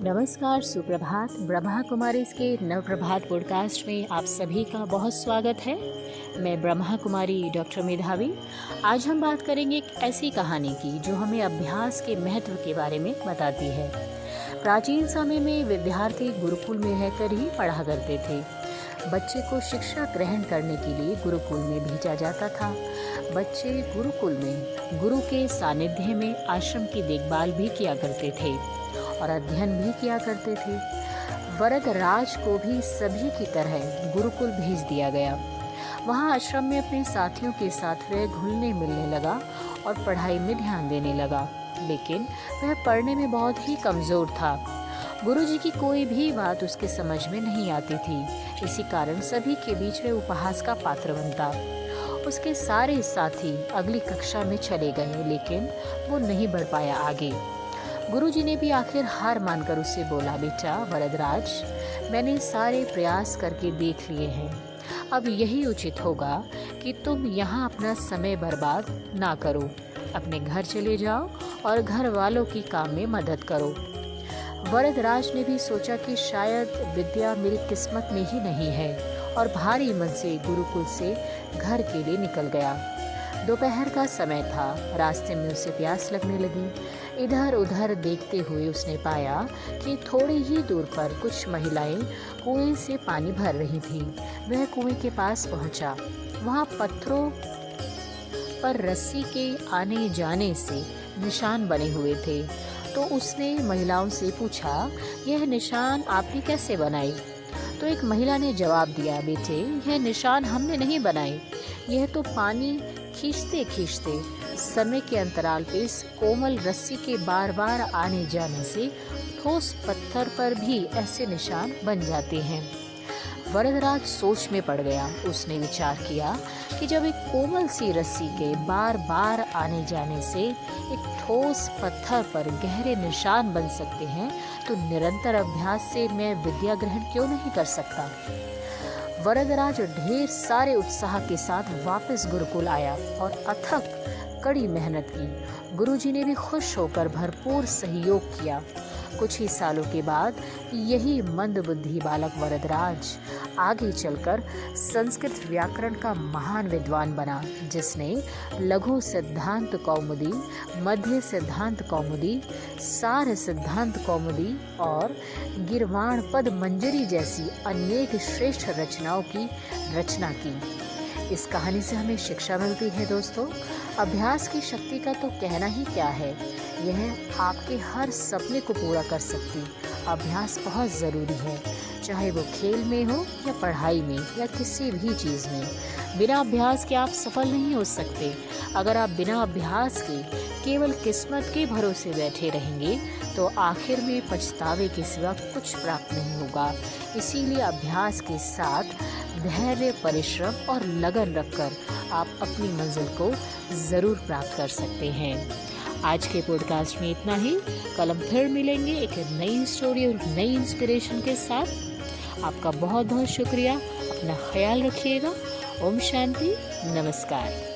नमस्कार, सुप्रभात। ब्रह्मा कुमारीज़ के नवप्रभात पॉडकास्ट में आप सभी का बहुत स्वागत है। मैं ब्रह्मा कुमारी डॉक्टर मेधावी। आज हम बात करेंगे एक ऐसी कहानी की जो हमें अभ्यास के महत्व के बारे में बताती है। प्राचीन समय में विद्यार्थी गुरुकुल में रहकर ही पढ़ा करते थे। बच्चे को शिक्षा ग्रहण करने के लिए गुरुकुल में भेजा जाता था। बच्चे गुरुकुल में गुरु के सानिध्य में आश्रम की देखभाल भी किया करते थे और अध्ययन भी किया करते थे। वरदराज को भी सभी की तरह गुरुकुल भेज दिया गया। वहाँ आश्रम में अपने साथियों के साथ वह घुलने मिलने लगा और पढ़ाई में ध्यान देने लगा, लेकिन वह पढ़ने में बहुत ही कमज़ोर था। गुरुजी की कोई भी बात उसके समझ में नहीं आती थी। इसी कारण सभी के बीच वह उपहास का पात्र बनता। उसके सारे साथी अगली कक्षा में चले गए, लेकिन वो नहीं बढ़ पाया आगे। गुरुजी ने भी आखिर हार मानकर उससे बोला, बेटा वरदराज, मैंने सारे प्रयास करके देख लिए हैं। अब यही उचित होगा कि तुम यहाँ अपना समय बर्बाद ना करो। अपने घर चले जाओ और घर वालों की काम में मदद करो। वरदराज ने भी सोचा कि शायद विद्या मेरी किस्मत में ही नहीं है और भारी मन से गुरुकुल से घर के लिए निकल गया। दोपहर का समय था। रास्ते में उसे प्यास लगने लगी। इधर उधर देखते हुए उसने पाया कि थोड़ी ही दूर पर कुछ महिलाएं कुएं से पानी भर रही थीं। वह कुएं के पास पहुंचा। वहां पत्थरों पर रस्सी के आने जाने से निशान बने हुए थे। तो उसने महिलाओं से पूछा, यह निशान आपने कैसे बनाए? तो एक महिला ने जवाब दिया, बेटे, यह निशान हमने नहीं बनाए। यह तो पानी खींचते खींचते समय के अंतराल पे इस कोमल रस्सी के बार बार आने जाने से ठोस पत्थर पर भी ऐसे निशान बन जाते हैं। वरदराज सोच में पड़ गया। उसने विचार किया कि जब एक कोमल सी रस्सी के बार बार आने जाने से एक ठोस पत्थर पर गहरे निशान बन सकते हैं, तो निरंतर अभ्यास से मैं विद्या ग्रहण क्यों नहीं कर सकता। वरदराज ढेर सारे उत्साह के साथ वापस गुरुकुल आया और अथक कड़ी मेहनत की। गुरुजी ने भी खुश होकर भरपूर सहयोग किया। कुछ ही सालों के बाद यही मंदबुद्धि बालक वरदराज आगे चलकर संस्कृत व्याकरण का महान विद्वान बना, जिसने लघु सिद्धांत कौमुदी, मध्य सिद्धांत कौमुदी, सार सिद्धांत कौमुदी और गिरवाण पद मंजरी जैसी अनेक श्रेष्ठ रचनाओं की रचना की। इस कहानी से हमें शिक्षा मिलती है दोस्तों, अभ्यास की शक्ति का तो कहना ही क्या है। यह आपके हर सपने को पूरा कर सकती। अभ्यास बहुत ज़रूरी है, चाहे वो खेल में हो या पढ़ाई में या किसी भी चीज़ में। बिना अभ्यास के आप सफल नहीं हो सकते। अगर आप बिना अभ्यास के केवल किस्मत के भरोसे बैठे रहेंगे तो आखिर में पछतावे के सिवा कुछ प्राप्त नहीं होगा। इसीलिए अभ्यास के साथ धैर्य, परिश्रम और लगन रखकर आप अपनी मंजिल को ज़रूर प्राप्त कर सकते हैं। आज के पॉडकास्ट में इतना ही। कल हम फिर मिलेंगे एक नई स्टोरी और नई इंस्पिरेशन के साथ। आपका बहुत बहुत शुक्रिया। अपना ख्याल रखिएगा। ओम शांति। नमस्कार।